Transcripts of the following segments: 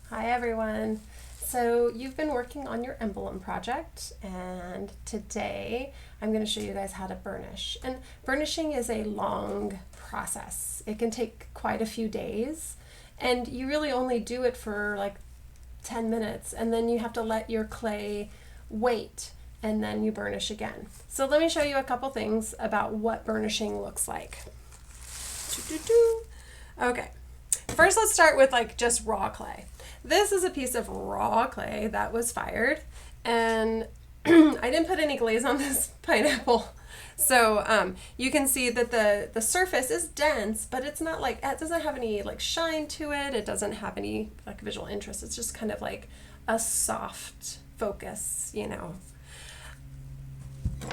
Hi everyone. So you've been working on your Emblem project, and today I'm going to show you guys how to burnish. And burnishing is a long process. It can take quite a few days, and you really only do it for like 10 minutes, and then you have to let your clay wait, and then you burnish again. So let me show you a couple things about what burnishing looks like. Okay. First, let's start with like just raw clay. This is a piece of raw clay that was fired, and I didn't put any glaze on this pineapple. So you can see that the surface is dense, but it's not like, it doesn't have any like shine to it. It doesn't have any like visual interest. It's just kind of like a soft focus, you know.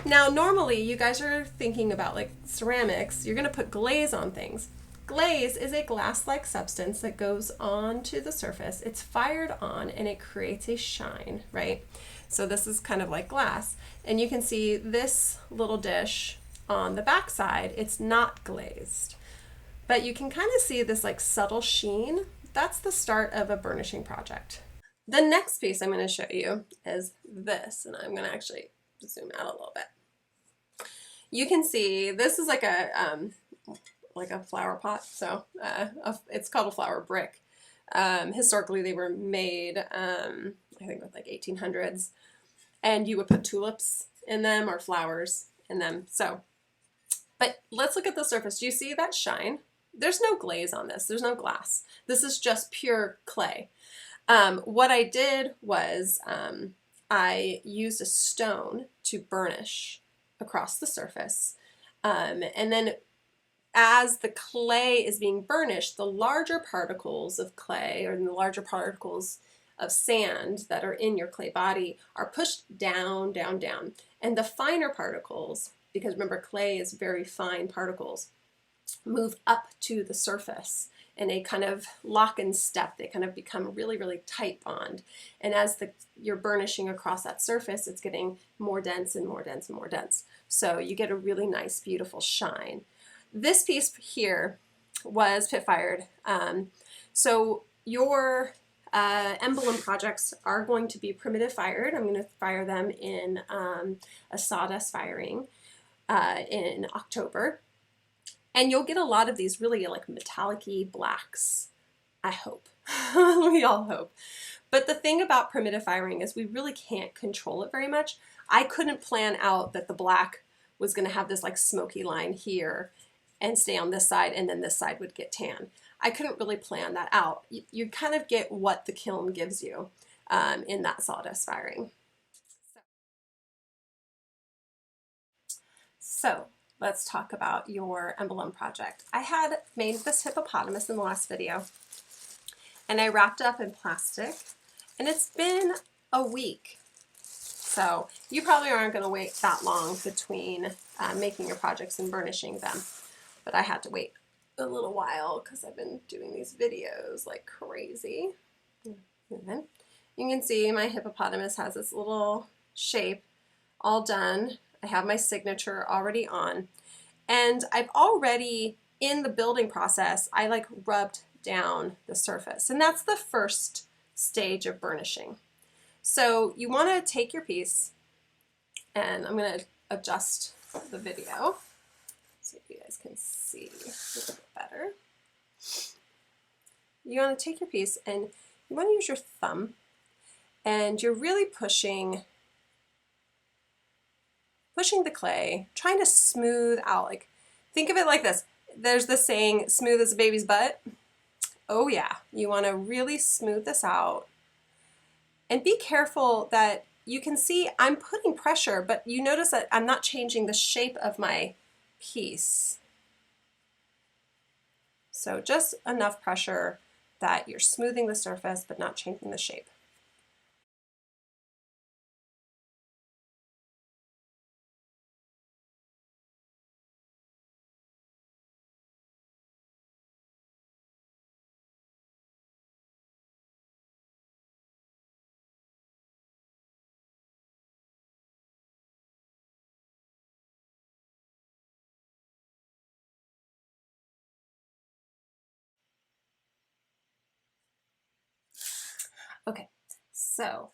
Now, normally you guys are thinking about like ceramics, you're gonna put glaze on things. Glaze is a glass-like substance that goes onto the surface. It's fired on and it creates a shine, right? So this is kind of like glass. And you can see this little dish on the back side, it's not glazed. But you can kind of see this like subtle sheen. That's the start of a burnishing project. The next piece I'm going to show you is this, and I'm going to actually zoom out a little bit. You can see this is like a flower pot, so it's called a flower brick. Historically, they were made, I think, with like 1800s, and you would put tulips in them or flowers in them. So, but let's look at the surface. Do you see that shine? There's no glaze on this. There's no glass. This is just pure clay. What I did was I used a stone to burnish across the surface, and then as the clay is being burnished, the larger particles of clay or the larger particles of sand that are in your clay body are pushed down, down, down. And the finer particles, because remember clay is very fine particles, move up to the surface in a kind of lock and step. They kind of become really, really tight bond. And as you're burnishing across that surface, it's getting more dense and more dense and more dense. So you get a really nice, beautiful shine. This piece here was pit fired. So your emblem projects are going to be primitive fired. I'm going to fire them in a sawdust firing in October. And you'll get a lot of these really like metallic-y blacks, I hope. We all hope. But the thing about primitive firing is we really can't control it very much. I couldn't plan out that the black was going to have this like smoky line here and stay on this side, and then this side would get tan. I couldn't really plan that out. You kind of get what the kiln gives you in that sawdust firing. So let's talk about your emblem project. I had made this hippopotamus in the last video, and I wrapped it up in plastic, and it's been a week. So you probably aren't going to wait that long between making your projects and burnishing them. But I had to wait a little while because I've been doing these videos like crazy. And you can see my hippopotamus has this little shape all done. I have my signature already on. And I've already, in the building process, I like rubbed down the surface. And that's the first stage of burnishing. So you want to take your piece, and I'm going to adjust the video so you guys can see a little bit better. You want to take your piece and you want to use your thumb, and you're really pushing the clay, trying to smooth out. Like, think of it like this. There's the saying, smooth as a baby's butt. Oh yeah, you want to really smooth this out. And be careful that you can see I'm putting pressure, but you notice that I'm not changing the shape of my piece. So just enough pressure that you're smoothing the surface but not changing the shape. Okay, so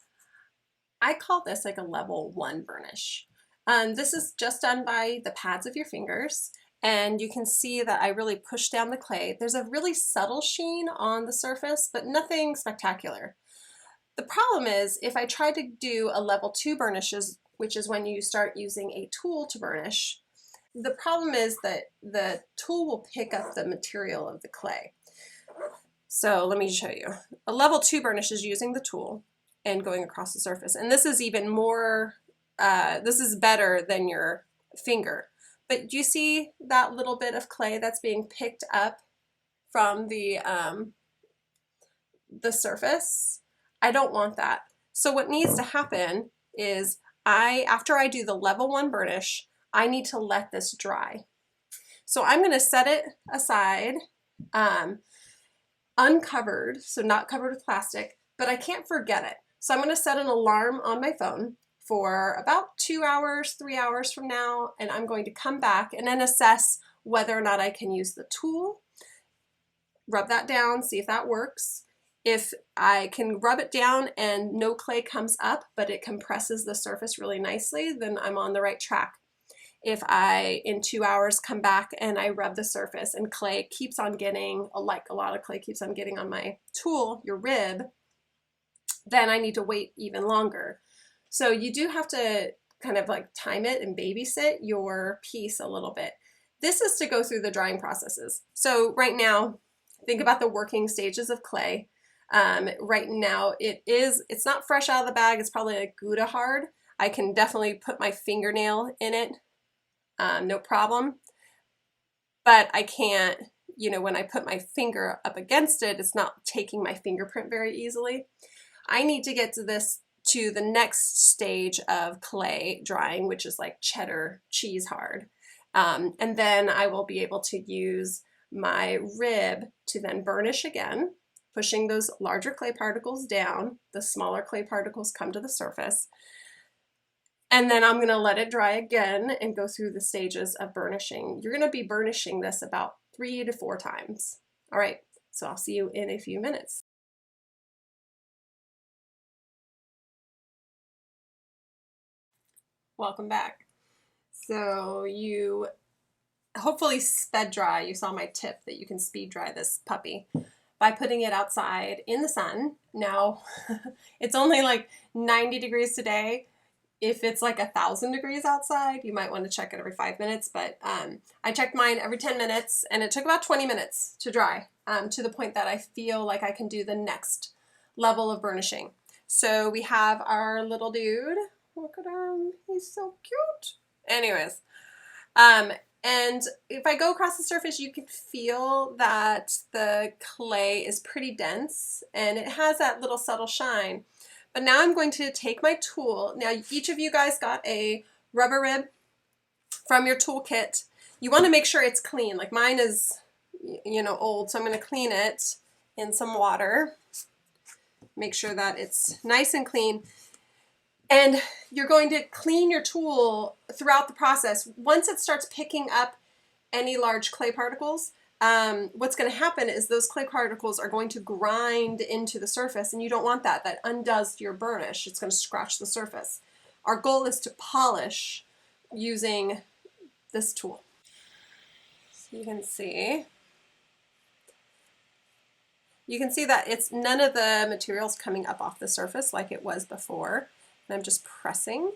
I call this like a level 1 burnish. This is just done by the pads of your fingers, and you can see that I really push down the clay. There's a really subtle sheen on the surface, but nothing spectacular. The problem is if I try to do a level 2 burnishes, which is when you start using a tool to burnish, the problem is that the tool will pick up the material of the clay. So let me show you. A level 2 burnish is using the tool and going across the surface. And this is even more, this is better than your finger. But do you see that little bit of clay that's being picked up from the surface? I don't want that. So what needs to happen is after I do the level 1 burnish, I need to let this dry. So I'm going to set it aside, uncovered, so not covered with plastic, but I can't forget it. So I'm going to set an alarm on my phone for about 2 hours, 3 hours from now, and I'm going to come back and then assess whether or not I can use the tool, rub that down, see if that works. If I can rub it down and no clay comes up, but it compresses the surface really nicely, then I'm on the right track. If I, in 2 hours, come back and I rub the surface and clay keeps on getting, like a lot of clay keeps on getting on my tool, your rib, then I need to wait even longer. So you do have to kind of like time it and babysit your piece a little bit. This is to go through the drying processes. So right now, think about the working stages of clay. Right now it's not fresh out of the bag, it's probably like Gouda hard. I can definitely put my fingernail in it, no problem. But I can't, you know, when I put my finger up against it, it's not taking my fingerprint very easily. I need to get to the next stage of clay drying, which is like cheddar cheese hard. And then I will be able to use my rib to then burnish again, pushing those larger clay particles down. The smaller clay particles come to the surface. And then I'm going to let it dry again and go through the stages of burnishing. You're going to be burnishing this about 3 to 4 times. All right, so I'll see you in a few minutes. Welcome back. So you hopefully sped dry. You saw my tip that you can speed dry this puppy by putting it outside in the sun. Now, it's only like 90 degrees today. If it's like 1,000 degrees outside, you might want to check it every 5 minutes, but I checked mine every 10 minutes, and it took about 20 minutes to dry, to the point that I feel like I can do the next level of burnishing. So we have our little dude. Look at him. He's so cute. Anyways, and if I go across the surface, you can feel that the clay is pretty dense, and it has that little subtle shine. But now I'm going to take my tool. Now each of you guys got a rubber rib from your toolkit. You want to make sure it's clean. Like mine is, you know, old, so I'm going to clean it in some water. Make sure that it's nice and clean. And you're going to clean your tool throughout the process. Once it starts picking up any large clay particles, what's going to happen is those clay particles are going to grind into the surface, and you don't want that. That undoes your burnish. It's going to scratch the surface. Our goal is to polish using this tool. So you can see that it's none of the materials coming up off the surface like it was before. And I'm just pressing.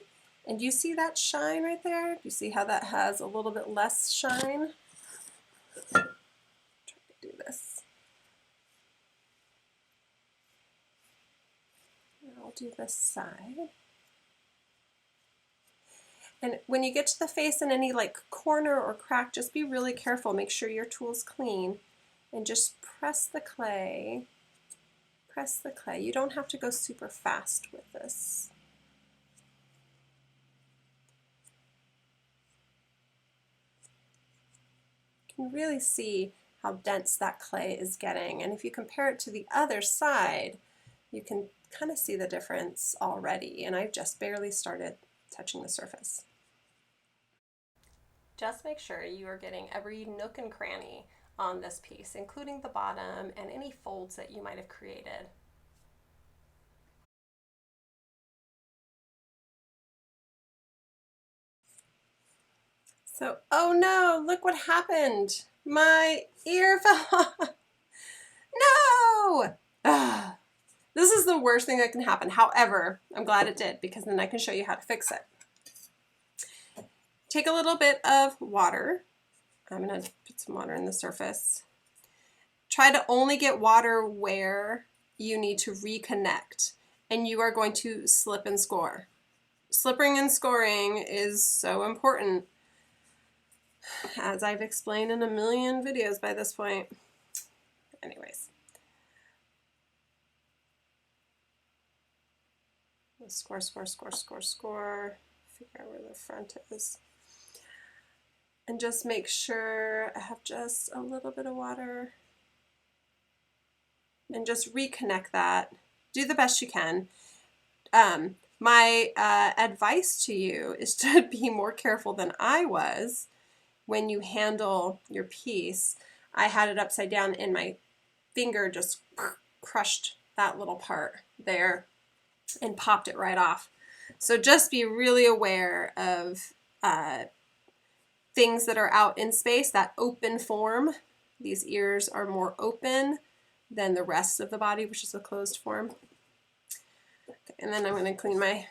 And do you see that shine right there? Do you see how that has a little bit less shine? Do this. I'll do this side. And when you get to the face in any like corner or crack, just be really careful. Make sure your tool's clean and just press the clay. Press the clay. You don't have to go super fast with this. You can really see how dense that clay is getting, and if you compare it to the other side, you can kind of see the difference already, and I've just barely started touching the surface. Just make sure you are getting every nook and cranny on this piece, including the bottom and any folds that you might have created. So, oh no, look what happened. My ear fell off. No! Ugh. This is the worst thing that can happen. However, I'm glad it did because then I can show you how to fix it. Take a little bit of water. I'm going to put some water in the surface. Try to only get water where you need to reconnect, and you are going to slip and score. Slipping and scoring is so important, as I've explained in a million videos by this point. Anyways. Score, score, score, score, score. Figure out where the front is. And just make sure I have just a little bit of water. And just reconnect that. Do the best you can. My advice to you is to be more careful than I was when you handle your piece. I had it upside down and my finger just crushed that little part there and popped it right off. So just be really aware of things that are out in space, that open form. These ears are more open than the rest of the body, which is a closed form. Okay, and then I'm going to clean my...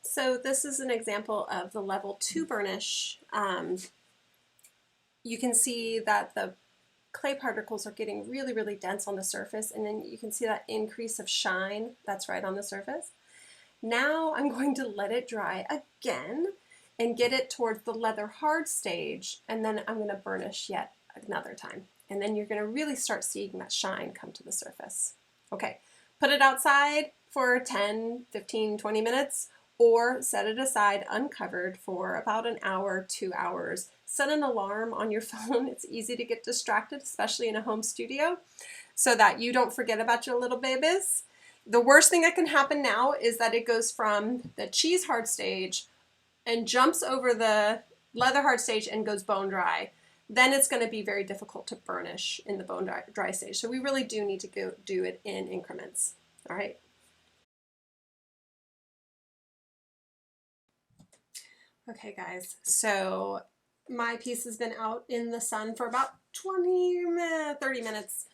So this is an example of the level 2 burnish. You can see that the clay particles are getting really, really dense on the surface, and then you can see that increase of shine that's right on the surface. Now I'm going to let it dry again and get it towards the leather hard stage, and then I'm going to burnish yet another time. And then you're going to really start seeing that shine come to the surface. Okay, put it outside for 10, 15, 20 minutes, or set it aside uncovered for about an hour, 2 hours. Set an alarm on your phone. It's easy to get distracted, especially in a home studio, so that you don't forget about your little babies. The worst thing that can happen now is that it goes from the cheese hard stage and jumps over the leather hard stage and goes bone dry. Then it's going to be very difficult to burnish in the bone dry stage. So we really do need to go do it in increments. All right. Okay, guys. So my piece has been out in the sun for about 30 minutes.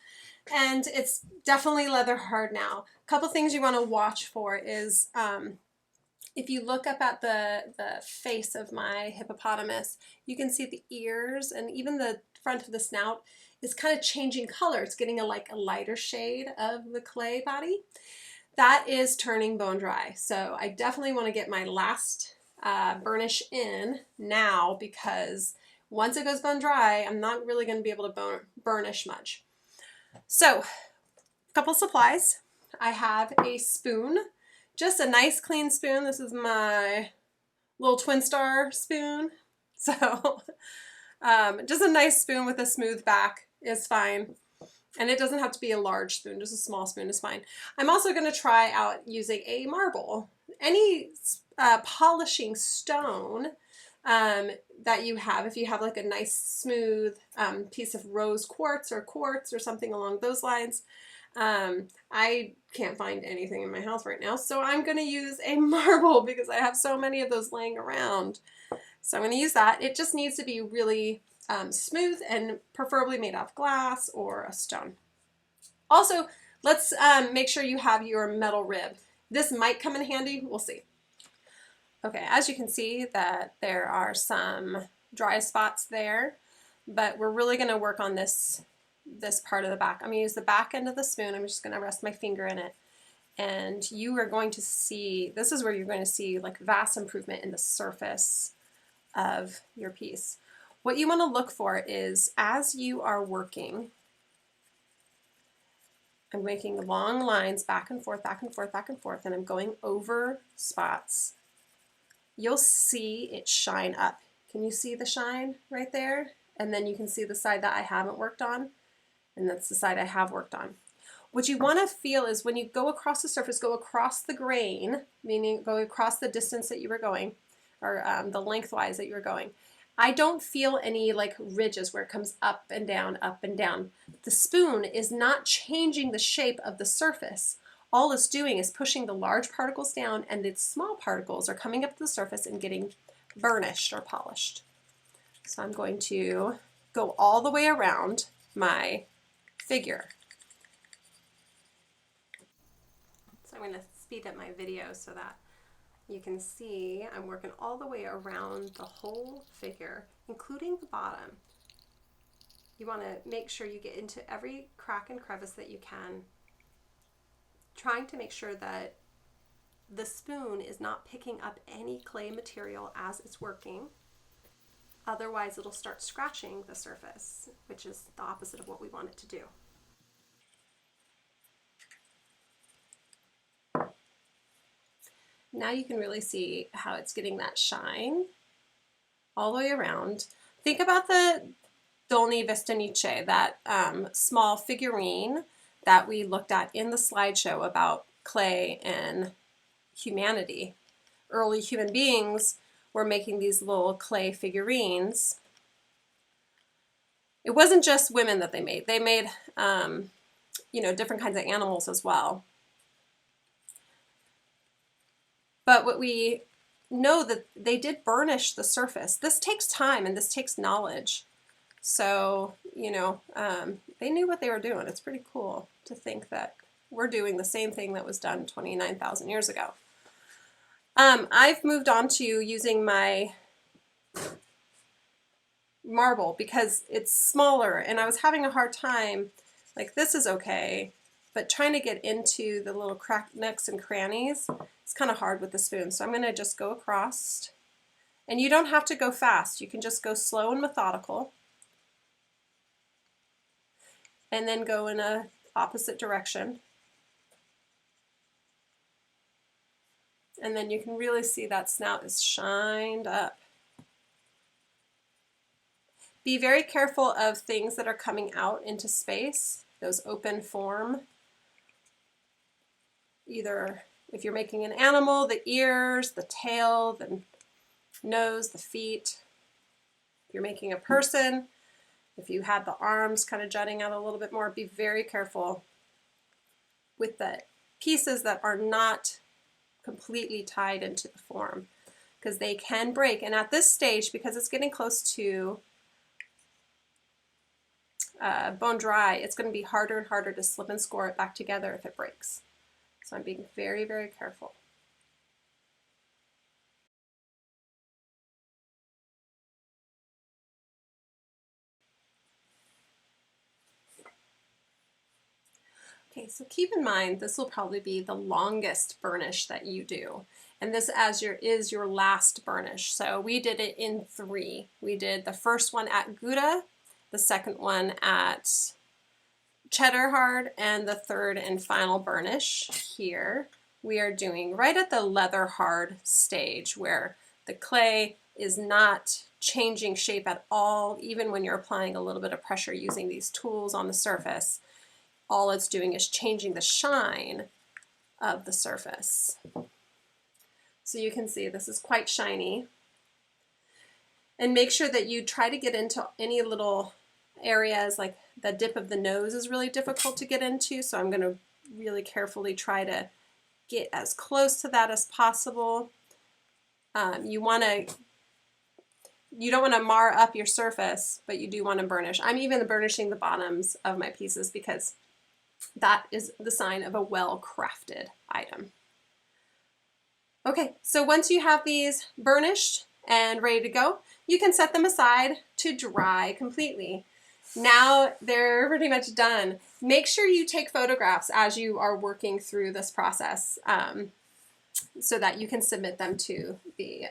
And it's definitely leather hard now. A couple things you want to watch for is if you look up at the face of my hippopotamus, you can see the ears and even the front of the snout is kind of changing color. It's getting a lighter shade of the clay body. That is turning bone dry. So I definitely want to get my last burnish in now, because once it goes bone dry, I'm not really going to be able to burnish much. So, a couple supplies. I have a spoon, just a nice clean spoon. This is my little twin star spoon. So, just a nice spoon with a smooth back is fine. And it doesn't have to be a large spoon, just a small spoon is fine. I'm also going to try out using a marble. Any polishing stone that you have, if you have like a nice smooth piece of rose quartz or something along those lines. I can't find anything in my house right now, so I'm going to use a marble because I have so many of those laying around. So I'm going to use that. It just needs to be really smooth and preferably made out of glass or a stone. Also, let's make sure you have your metal rib. This might come in handy, we'll see. Okay, as you can see that there are some dry spots there, but we're really going to work on this part of the back. I'm going to use the back end of the spoon. I'm just going to rest my finger in it, and you are going to see, this is where you're going to see like vast improvement in the surface of your piece. What you want to look for is, as you are working, I'm making long lines back and forth, back and forth, back and forth, and I'm going over spots. You'll see it shine up. Can you see the shine right there? And then you can see the side that I haven't worked on, and that's the side I have worked on. What you want to feel is when you go across the surface, go across the grain, meaning go across the distance that you were going, or the lengthwise that you were going. I don't feel any like ridges where it comes up and down, up and down. The spoon is not changing the shape of the surface. All it's doing is pushing the large particles down, and the small particles are coming up to the surface and getting burnished or polished. So I'm going to go all the way around my figure. So I'm going to speed up my video so that you can see I'm working all the way around the whole figure, including the bottom. You want to make sure you get into every crack and crevice that you can, trying to make sure that the spoon is not picking up any clay material as it's working. Otherwise, it'll start scratching the surface, which is the opposite of what we want it to do. Now you can really see how it's getting that shine all the way around. Think about the Dolny Vestonice, that small figurine that we looked at in the slideshow about clay and humanity. Early human beings were making these little clay figurines. It wasn't just women that they made. They made, you know, different kinds of animals as well. But what we know that they did burnish the surface. This takes time and this takes knowledge. So, you know, they knew what they were doing. It's pretty cool to think that we're doing the same thing that was done 29,000 years ago. I've moved on to using my marble because it's smaller, and I was having a hard time, like this is okay, but trying to get into the little crack nooks and crannies, it's kind of hard with the spoon. So I'm going to just go across, and you don't have to go fast. You can just go slow and methodical, and then go in a opposite direction. And then you can really see that snout is shined up. Be very careful of things that are coming out into space, those open form. Either if you're making an animal, the ears, the tail, the nose, the feet. If you're making a person, if you had the arms kind of jutting out a little bit more, be very careful with the pieces that are not completely tied into the form, because they can break. And at this stage, because it's getting close to bone dry, it's going to be harder and harder to slip and score it back together if it breaks. So I'm being very, very careful. Okay, so keep in mind this will probably be the longest burnish that you do. And this is your last burnish. So we did it in 3. We did the first one at Gouda, the second one at Cheddar Hard, and the third and final burnish here we are doing right at the leather hard stage, where the clay is not changing shape at all, even when you're applying a little bit of pressure using these tools on the surface. All it's doing is changing the shine of the surface. So you can see this is quite shiny. And make sure that you try to get into any little areas, like the dip of the nose is really difficult to get into, so I'm going to really carefully try to get as close to that as possible. You don't want to mar up your surface, but you do want to burnish. I'm even burnishing the bottoms of my pieces because that is the sign of a well-crafted item. Okay, so once you have these burnished and ready to go, you can set them aside to dry completely. Now they're pretty much done. Make sure you take photographs as you are working through this process so that you can submit them to the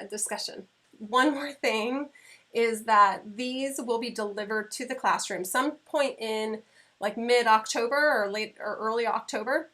discussion one more thing is that these will be delivered to the classroom some point in like mid-October or late or early October.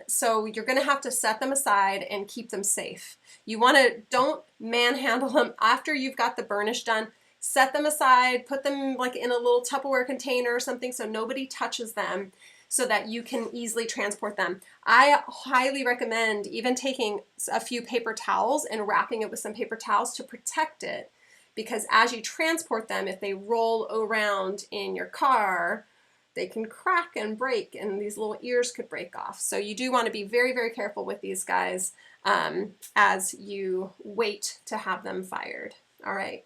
So you're going to have to set them aside and keep them safe. You want to, don't manhandle them after you've got the burnish done. Set them aside, put them like in a little Tupperware container or something so nobody touches them, so that you can easily transport them. I highly recommend even taking a few paper towels and wrapping it with some paper towels to protect it, because as you transport them, if they roll around in your car, they can crack and break, and these little ears could break off. So you do want to be very, very careful with these guys as you wait to have them fired. All right.